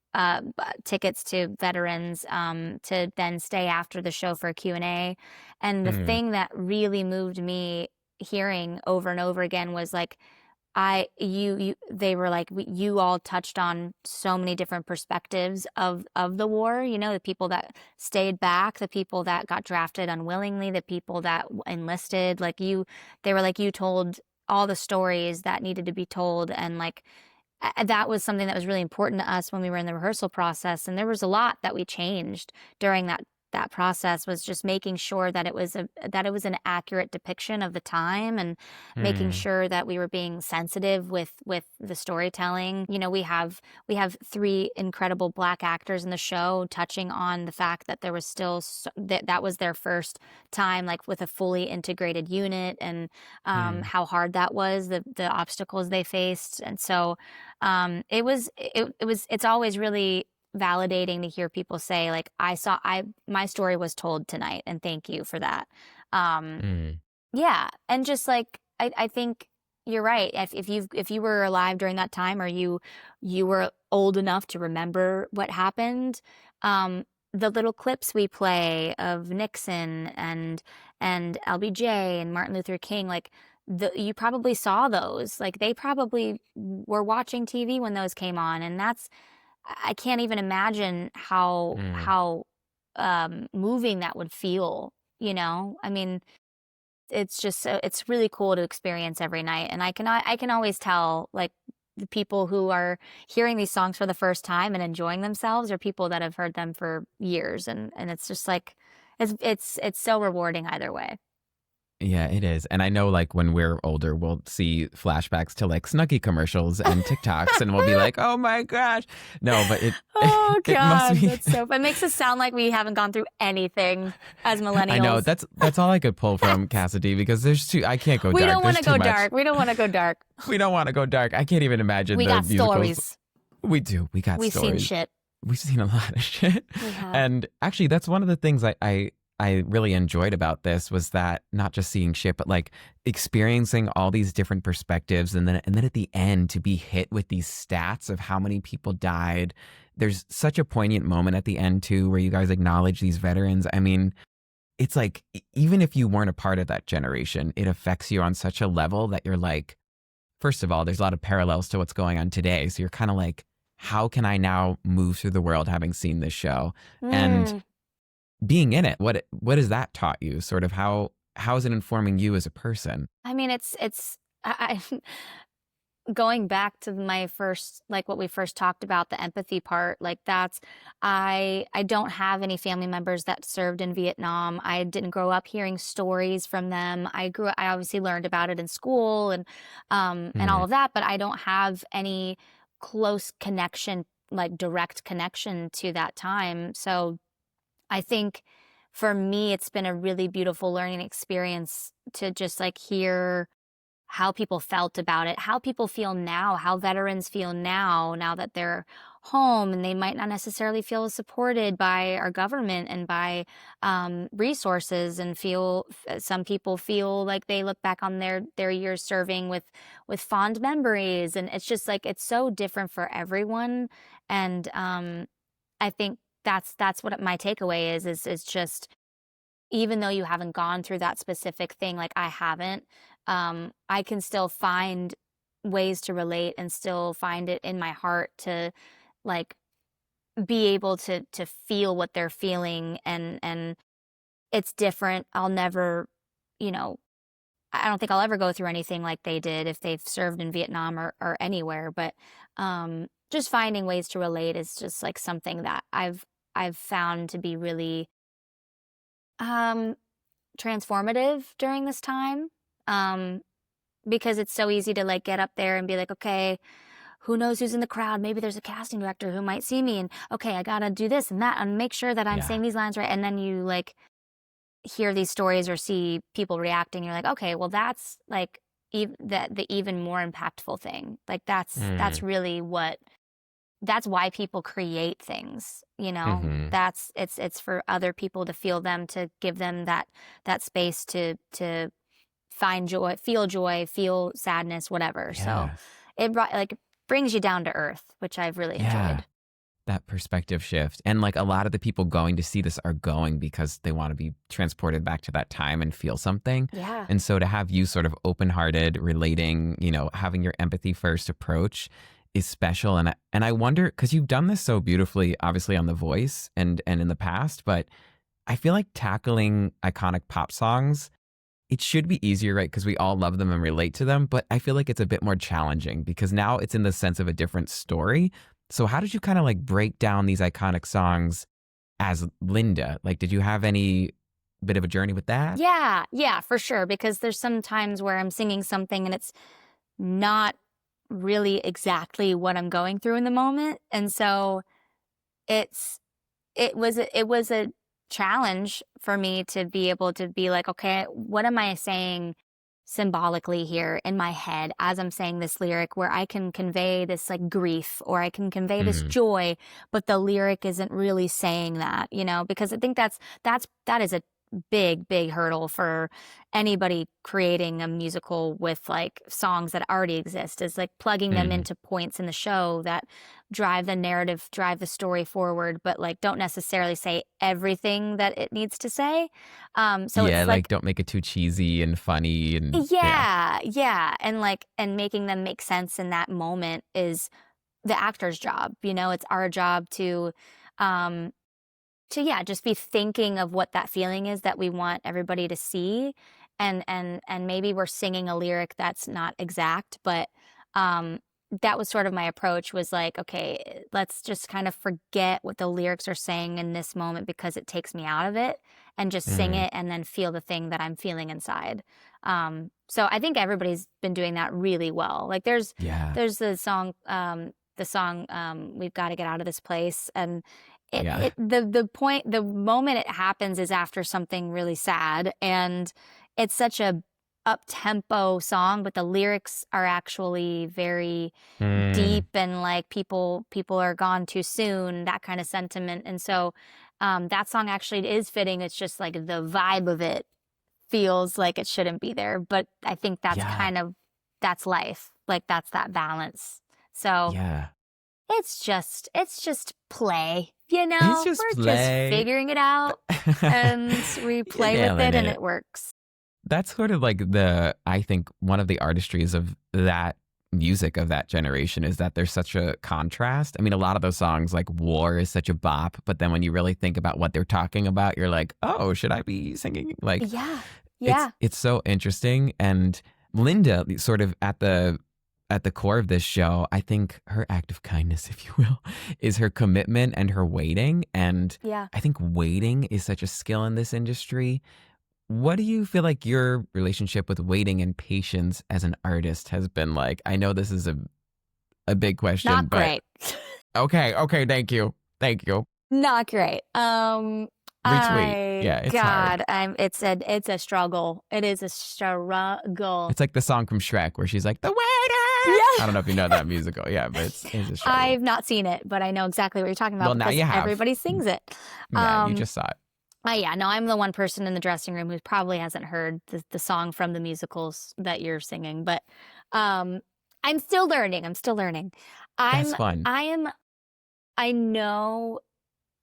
tickets to veterans to then stay after the show for a Q&A. And the Mm, thing that really moved me hearing over and over again was like, they were like, you all touched on so many different perspectives of the war, the people that stayed back, the people that got drafted unwillingly, the people that enlisted, they were like, you told all the stories that needed to be told. And like, that was something that was really important to us when we were in the rehearsal process. And there was a lot that we changed during that process, was just making sure that it was an accurate depiction of the time, and making mm, sure that we were being sensitive with the storytelling. We have three incredible Black actors in the show, touching on the fact that there was still that was their first time like with a fully integrated unit, and mm, how hard that was, the obstacles they faced. And so it's always really validating to hear people say like, my story was told tonight and thank you for that. um mm, yeah, and just like, I think you're right. If you were alive during that time, or you were old enough to remember what happened, the little clips we play of Nixon and LBJ and Martin Luther King, like you probably saw those. Like they probably were watching TV when those came on, and I can't even imagine mm. how moving that would feel. I mean, it's just it's really cool to experience every night, and I can always tell like the people who are hearing these songs for the first time and enjoying themselves are people that have heard them for years, and it's just like it's so rewarding either way. Yeah, it is. And I know like when we're older, we'll see flashbacks to like Snuggie commercials and TikToks and we'll be like, oh my gosh. No, but it Oh it must God, be that's so. It makes us sound like we haven't gone through anything as I know millennials. that's all I could pull from Cassidy because I can't go We dark. don't want There's to too go much. dark. We don't want to go dark. We don't want to go dark. I can't even imagine We the got musicals. stories. We do. We got We've seen stories. shit. We've seen a lot of shit. We have. And actually, that's one of the things I really enjoyed about this was that not just seeing shit, but like experiencing all these different perspectives, and then at the end to be hit with these stats of how many people died. There's such a poignant moment at the end too, where you guys acknowledge these veterans. I mean, it's like even if you weren't a part of that generation, it affects you on such a level that you're like, first of all, there's a lot of parallels to what's going on today. So you're kind of like, how can I now move through the world having seen this show? And Mm. being in it, what has that taught you? Sort of how how is it informing you as a person? I mean, I going back to my first, like what we first talked about, the empathy part, like I don't have any family members that served in Vietnam. I didn't grow up hearing stories from them. I obviously learned about it in school and all Mm, of that, but I don't have any close connection, like direct connection to that time. So I think for me, it's been a really beautiful learning experience to just like hear how people felt about it, how people feel now, how veterans feel now that they're home and they might not necessarily feel supported by our government and by resources, and some people feel like they look back on their years serving with fond memories, and it's just like it's so different for everyone, and I think that's what my takeaway is just even though you haven't gone through that specific thing, like I haven't, I can still find ways to relate and still find it in my heart to like be able to feel what they're feeling, and it's different. I'll never, you know, I don't think I'll ever go through anything like they did if they've served in Vietnam or anywhere, but just finding ways to relate is just like something that I've found to be really um transformative during this time. Um, because it's so easy to like get up there and be like, okay, who knows who's in the crowd? Maybe there's a casting director who might see me, and okay, I gotta do this and that and make sure that I'm yeah. saying these lines right. And then you like hear these stories or see people reacting. You're like, okay, well, that's like the even more impactful thing. Like that's Mm, really that's why people create things, mm-hmm. that's it's for other people to feel them, to give them that space to find joy, feel sadness, whatever. So Yeah. it brought like brings you down to earth, which I've really Yeah. enjoyed. That perspective shift. And like a lot of the people going to see this are going because they want to be transported back to that time and feel something. Yeah. And so to have you sort of open hearted, relating, having your empathy first approach is special. And I wonder, because you've done this so beautifully, obviously on The Voice and in the past, but I feel like tackling iconic pop songs, it should be easier, right? Because we all love them and relate to them. But I feel like it's a bit more challenging because now it's in the sense of a different story. So how did you kind of like break down these iconic songs as Linda? Like, did you have any bit of a journey with that? Yeah, for sure. Because there's some times where I'm singing something and it's not really exactly what I'm going through in the moment. And so it's it was a challenge for me to be able to be like, okay, what am I saying symbolically here in my head as I'm saying this lyric, where I can convey this like grief or I can convey this Mm, joy, but the lyric isn't really saying that, because I think that is a big hurdle for anybody creating a musical with like songs that already exist, is like plugging them mm. into points in the show that drive the narrative, drive the story forward, but like don't necessarily say everything that it needs to say. So Yeah, it's like like, don't make it too cheesy and funny and yeah. yeah, and making them make sense in that moment is the actor's job. It's our job um to yeah, just be thinking of what that feeling is that we want everybody to see, and maybe we're singing a lyric that's not exact, but um that was sort of my approach, was like, okay, let's just kind of forget what the lyrics are saying in this moment because it takes me out of it, and just sing Mm, it and then feel the thing that I'm feeling inside. So I think everybody's been doing that really well. Like yeah. there's the song We've Got to Get Out of This Place, and Yeah. the moment it happens is after something really sad, and it's such a up tempo song, but the lyrics are actually very Mm, deep, and like people are gone too soon, that kind of sentiment. And so that song actually is fitting. It's just like the vibe of it feels like it shouldn't be there, but I think yeah. that's life, like that's that balance. So Yeah. it's just play, It's just we're just play. figuring it out, and we You're play with nailing it and it. it works. That's sort of like I think one of the artistries of that music of that generation is that there's such a contrast. I mean, a lot of those songs like War is such a bop, but then when you really think about what they're talking about, you're like, oh, should I be singing? Like, Yeah. Yeah. It's so interesting. And Linda, sort of at the core of this show, I think her act of kindness, if you will, is her commitment and her waiting. And Yeah. I think waiting is such a skill in this industry. What do you feel like your relationship with waiting and patience as an artist has been like? I know this is a big question, Not but great. okay, thank you. Thank you. Not great. Retweet. Yeah, it's hard. God, it's a struggle. It is a struggle. It's like the song from Shrek where she's like, the waiter. I Yeah. don't know if you know that musical. Yeah, but it's a struggle. I've not seen it, but I know exactly what you're talking about Well, now because you have. everybody sings it. Yeah, you just saw it. Yeah, no, I'm the one person in the dressing room who probably hasn't heard the song from the musicals that you're singing, but I'm still learning. I'm still learning. That's fun. I know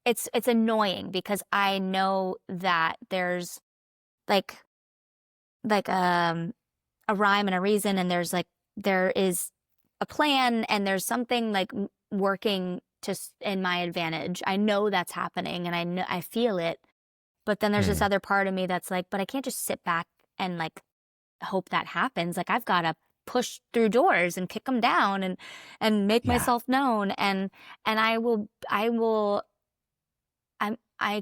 it's annoying because I know that there's like a rhyme and a reason, and there is a plan, and there's something like working in my advantage. I know that's happening, and I feel it. But then there's this other part of me that's like, but I can't just sit back and like hope that happens. Like I've got to push through doors and kick them down and make Yeah. myself known. And I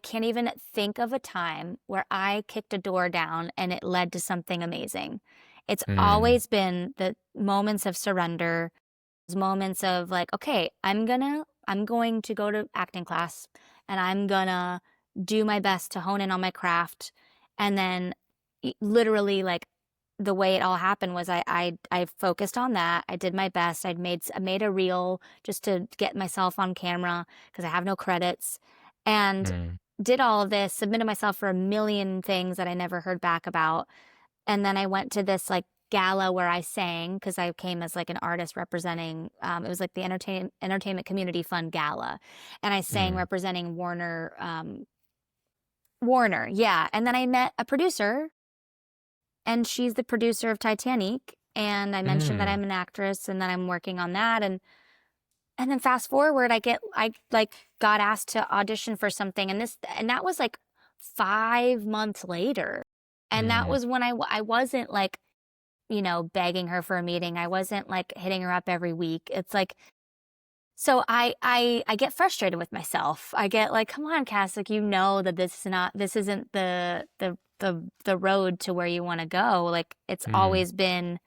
can't even think of a time where I kicked a door down and it led to something amazing. It's always been the moments of surrender, moments of like, okay, I'm going to go to acting class and I'm gonna do my best to hone in on my craft. And then literally like the way it all happened was I focused on that. I did my best. I made a reel just to get myself on camera because I have no credits, and did all of this, submitted myself for a million things that I never heard back about. And then I went to this like gala where I sang because I came as like an artist representing, it was like the Entertainment Community Fund Gala. And I sang representing Warner. Yeah. And then I met a producer, and she's the producer of Titanique. And I mentioned that I'm an actress and that I'm working on that. And then fast forward, I like got asked to audition for something, and that was like 5 months later. And that was when I wasn't like, begging her for a meeting. I wasn't like hitting her up every week. It's like, so I get frustrated with myself. I get like, come on, Cass, like, that this isn't the road to where you want to go. Like it's always been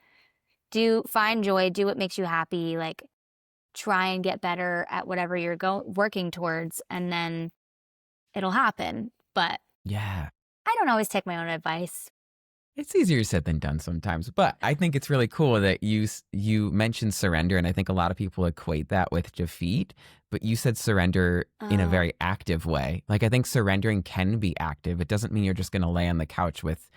find joy, do what makes you happy, like try and get better at whatever you're working towards, and then it'll happen. But yeah, I don't always take my own advice. It's easier said than done sometimes, but I think it's really cool that you mentioned surrender, and I think a lot of people equate that with defeat, but you said surrender in a very active way. Like I think surrendering can be active. It doesn't mean you're just going to lay on the couch with,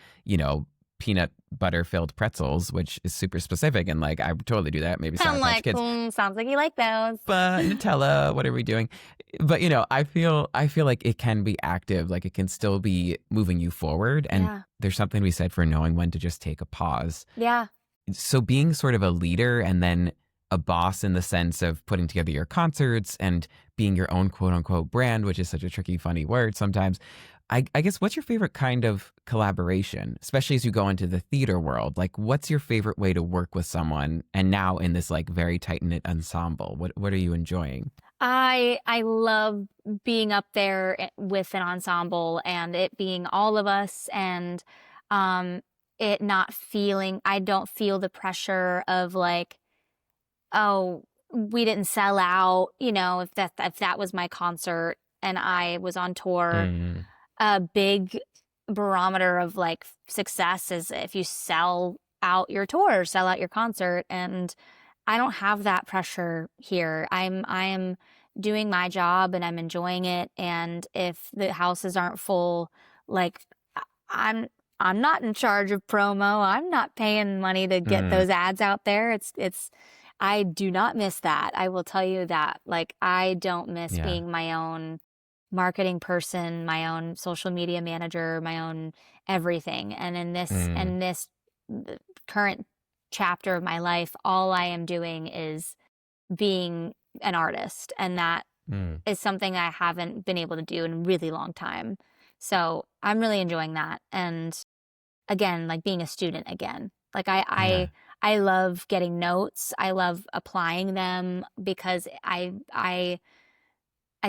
peanut butter filled pretzels, which is super specific, and like I would totally do that. Maybe Sour Patch Kids. Sounds like you like those. But Nutella, what are we doing? But I feel like it can be active, like it can still be moving you forward. And there's something to be said for knowing when to just take a pause. Yeah. So being sort of a leader and then a boss in the sense of putting together your concerts and being your own quote unquote brand, which is such a tricky, funny word sometimes. I guess what's your favorite kind of collaboration, especially as you go into the theater world? Like, what's your favorite way to work with someone? And now in this like very tight knit ensemble, what are you enjoying? I love being up there with an ensemble and it being all of us, and it not feeling, I don't feel the pressure of like, oh, we didn't sell out, if that was my concert and I was on tour. A big barometer of like success is if you sell out your tour, sell out your concert. And I don't have that pressure here. I am doing my job and I'm enjoying it. And if the houses aren't full, like I'm not in charge of promo. I'm not paying money to get those ads out there. I do not miss that. I will tell you that. Like I don't miss being my own marketing person, my own social media manager, my own everything. And in this current chapter of my life, all I am doing is being an artist. And that is something I haven't been able to do in a really long time. So I'm really enjoying that. And again, like being a student again. Like Yeah. I love getting notes. I love applying them because I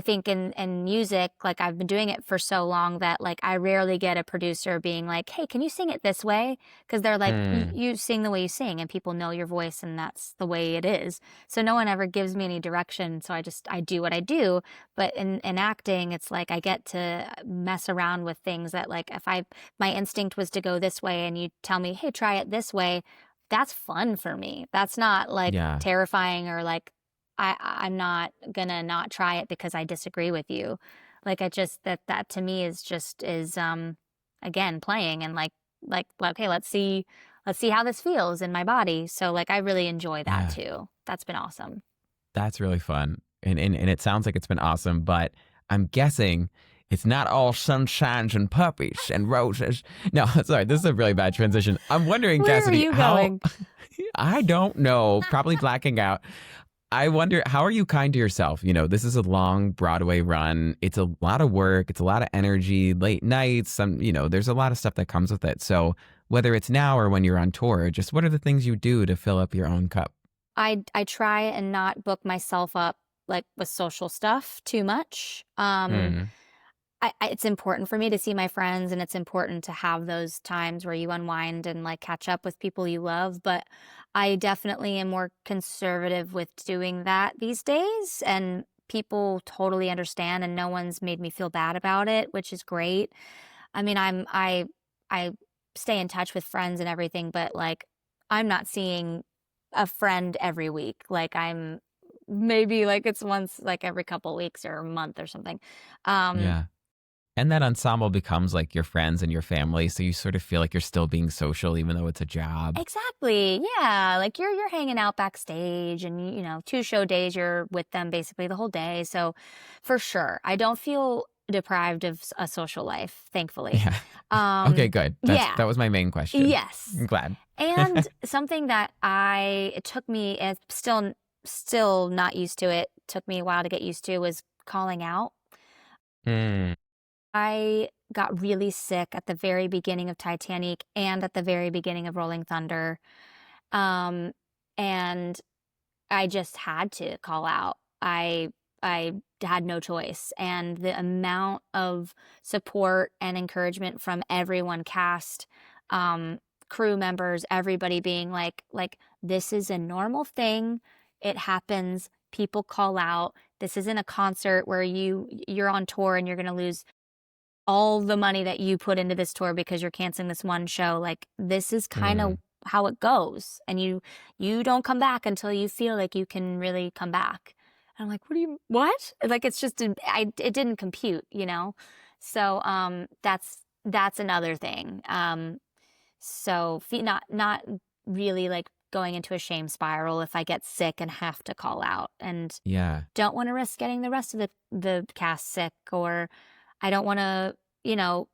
think in music, like I've been doing it for so long that like I rarely get a producer being like, "Hey, can you sing it this way?" Because they're like, Mm. You sing the way you sing, and people know your voice, and that's the way it is." So no one ever gives me any direction, so I do what I do. But in acting, it's like I get to mess around with things that like if my instinct was to go this way, and you tell me, "Hey, try it this way," that's fun for me. That's not like Yeah. terrifying or like I'm not gonna not try it because I disagree with you. Like I just that to me is just is again playing and like okay, let's see how this feels in my body. So like I really enjoy that Yeah. too. That's been awesome. That's really fun. And it sounds like it's been awesome, but I'm guessing it's not all sunshines and puppies and roses. No, sorry, this is a really bad transition. I'm wondering, Where are Cassidy, you how going? I don't know, probably blacking out. I wonder, how are you kind to yourself? You know, this is a long Broadway run. It's a lot of work. It's a lot of energy, late nights. There's a lot of stuff that comes with it. So whether it's now or when you're on tour, just what are the things you do to fill up your own cup? I try and not book myself up like with social stuff too much. Mm, It's important for me to see my friends, and it's important to have those times where you unwind and like catch up with people you love. But I definitely am more conservative with doing that these days, and people totally understand, and no one's made me feel bad about it, which is great. I mean, I stay in touch with friends and everything, but like I'm not seeing a friend every week. Like I'm maybe like it's once like every couple weeks or a month or something. Um, yeah. And that ensemble becomes like your friends and your family. So you sort of feel like you're still being social, even though it's a job. Exactly. Yeah. Like you're hanging out backstage and you know, 2 show days you're with them basically the whole day. So for sure, I don't feel deprived of a social life, thankfully. Yeah. Okay, Um good. yeah. That was my main question. Yes. I'm glad. And something that it took me it's still not used to it, took me a while to get used to was calling out. Mm, I got really sick at the very beginning of Titanique and at the very beginning of Rolling Thunder. Um, and I just had to call out. I had no choice. And the amount of support and encouragement from everyone, cast, crew members, everybody being like this is a normal thing. It happens. People call out. This isn't a concert where you're on tour and you're going to lose all the money that you put into this tour because you're canceling this one show. Like this is kind of mm, how it goes, and you don't come back until you feel like you can really come back. And I'm like, what? Like it's just it didn't compute, you know. So that's another thing. So not really like going into a shame spiral if I get sick and have to call out, and yeah. don't want to risk getting the rest of the cast sick, or I don't want to, you know,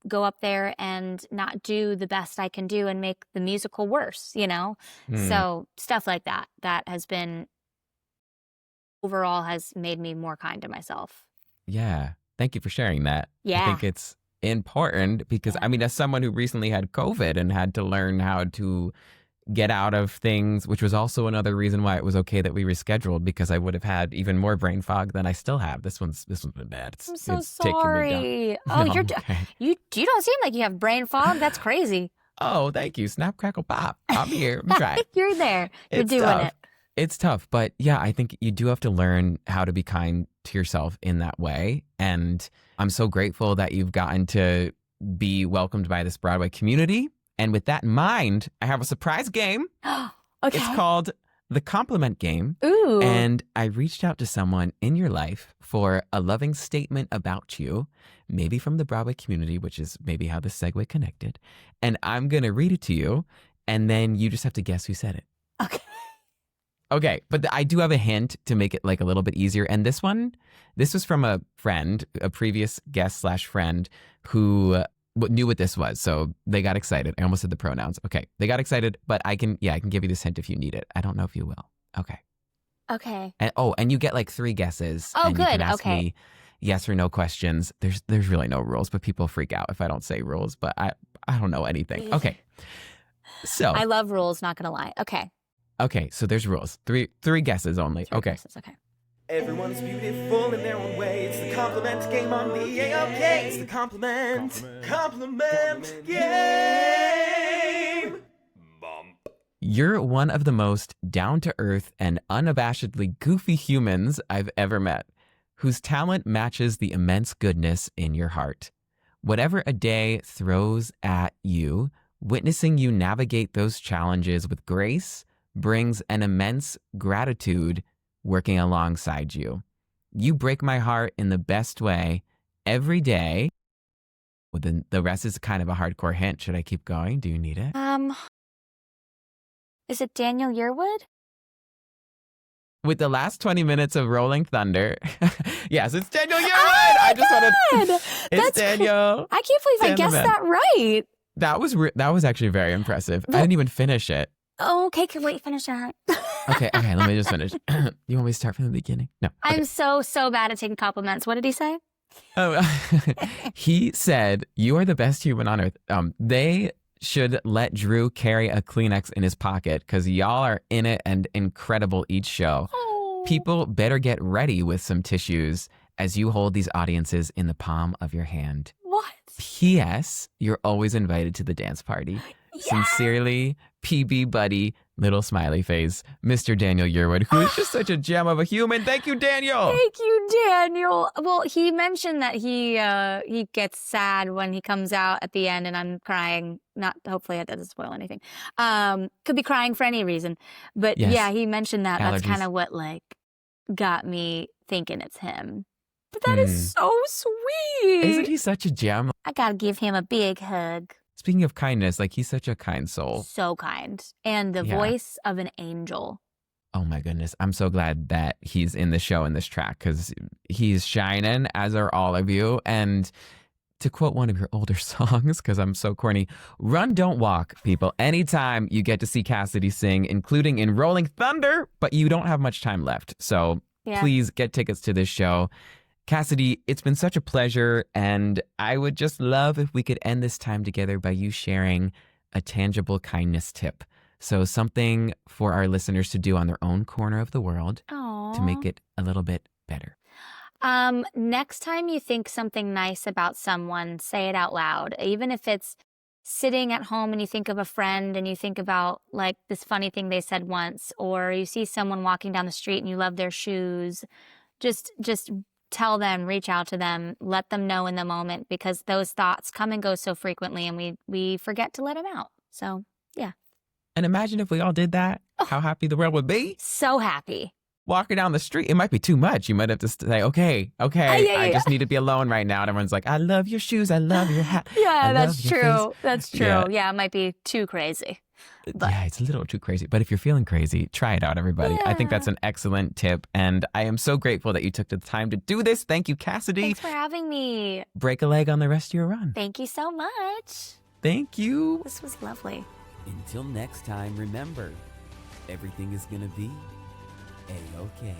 go up there and not do the best I can do and make the musical worse, you know? Mm, So stuff like that has been overall has made me more kind to myself. yeah. Thank you for sharing that. I Yeah. think it's important because, Yeah. I mean, as someone who recently had COVID and had to learn how to get out of things, which was also another reason why it was okay that we rescheduled, because I would have had even more brain fog than I still have. This one's been bad. I'm so It's taking me down. sorry. No, Oh, I'm okay. you don't seem like you have brain fog. That's crazy. Oh, thank you. Snap, crackle, pop. I'm here. I'm trying. You're there. You're It's doing tough. it. It's tough, but yeah, I think you do have to learn how to be kind to yourself in that way. And I'm so grateful that you've gotten to be welcomed by this Broadway community. And with that in mind, I have a surprise game. Okay. It's called the Compliment Game. Ooh. And I reached out to someone in your life for a loving statement about you, maybe from the Broadway community, which is maybe how this segue connected. And I'm going to read it to you, and then you just have to guess who said it. Okay. Okay, but I do have a hint to make it like a little bit easier. And this was from a friend, a previous guest / friend who knew what this was. So they got excited. I almost said the pronouns. Okay, they got excited, but I can give you this hint if you need it. I don't know if you will. Okay. Okay. And you get like 3 guesses. Oh, and good. You can ask Okay. me yes or no questions. There's really no rules, but people freak out if I don't say rules. But I don't know anything. Okay. So I love rules, not gonna lie. Okay, so there's rules. Three guesses only. Three Okay. guesses, okay. Everyone is beautiful in their own way. It's the compliment game on the A-OK. It's the compliment game. You're one of the most down-to-earth and unabashedly goofy humans I've ever met, whose talent matches the immense goodness in your heart. Whatever a day throws at you, witnessing you navigate those challenges with grace brings an immense gratitude working alongside you. You break my heart in the best way every day. Well, then the rest is kind of a hardcore hint. Should I keep going? Do you need it? Is it Daniel Yearwood? With the last 20 minutes of Rolling Thunder. Yes, it's Daniel Yearwood. I just want to. It's Daniel. I can't believe I guessed that right. That was actually very impressive. I didn't even finish it. Oh, okay, can wait, finish that. Okay, let me just finish. You want me to start from the beginning? No. Okay. I'm so bad at taking compliments. What did he say? Oh, he said, "You are the best human on earth." They should let Drew carry a Kleenex in his pocket because y'all are in it and incredible each show. Oh. People better get ready with some tissues as you hold these audiences in the palm of your hand. What? P.S. You're always invited to the dance party. Yes! Sincerely, PB Buddy, little smiley face, Mr. Daniel Yearwood, who is just such a gem of a human. Thank you, Daniel. Thank you, Daniel. Well, he mentioned that he gets sad when he comes out at the end and I'm crying. Not, hopefully that doesn't spoil anything. Could be crying for any reason. But Yes. yeah, he mentioned that. Allergies. That's kind of what got me thinking it's him. But that is so sweet. Isn't he such a gem? I gotta give him a big hug. Speaking of kindness, he's such a kind soul. So kind. And the voice of an angel. Oh my goodness. I'm so glad that he's in the show in this track because he's shining, as are all of you. And to quote one of your older songs, because I'm so corny, run, don't walk, people. Anytime you get to see Cassadee sing, including in Rolling Thunder, but you don't have much time left. So please get tickets to this show. Cassadee, it's been such a pleasure, and I would just love if we could end this time together by you sharing a tangible kindness tip. So something for our listeners to do on their own corner of the world to make it a little bit better. Next time you think something nice about someone, say it out loud. Even if it's sitting at home and you think of a friend and you think about this funny thing they said once, or you see someone walking down the street and you love their shoes, just tell them, reach out to them, let them know in the moment, because those thoughts come and go so frequently and we forget to let them out. So, yeah. And imagine if we all did that, how happy the world would be. So happy. Walking down the street, it might be too much. You might have to say, okay, I just need to be alone right now. And everyone's like, I love your shoes. I love your hat. Yeah, that's true. Face. That's true. Yeah, it might be too crazy. But. Yeah, it's a little too crazy. But if you're feeling crazy, try it out, everybody. Yeah. I think that's an excellent tip. And I am so grateful that you took the time to do this. Thank you, Cassadee. Thanks for having me. Break a leg on the rest of your run. Thank you so much. Thank you. This was lovely. Until next time, remember, everything is going to be A-OK.